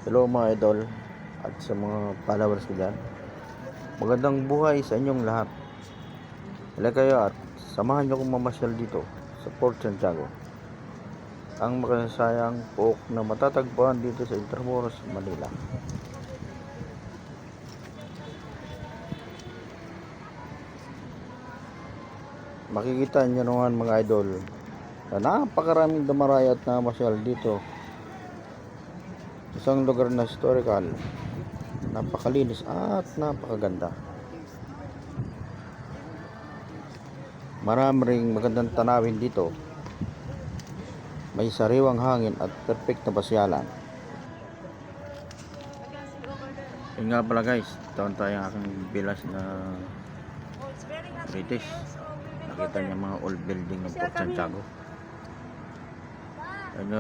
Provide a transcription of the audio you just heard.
Hello mga idol at sa mga followers ko dyan. Magandang buhay sa inyong lahat. Halika kayo at samahan nyo kong mamasyal dito sa Port Santiago, ang makasayang pook na matatagpuan dito sa Intramuros, Manila. Makikita nyo naman mga idol na napakaraming damaraya at namasyal dito. Isang lugar na historical, napakalinis at napakaganda. Marami ring magandang tanawin dito. May sariwang hangin at perfect na pasyalan. Yun nga pala guys, taon tayo ang aking bilas na British. Nakita niya mga old building ng Port Santiago.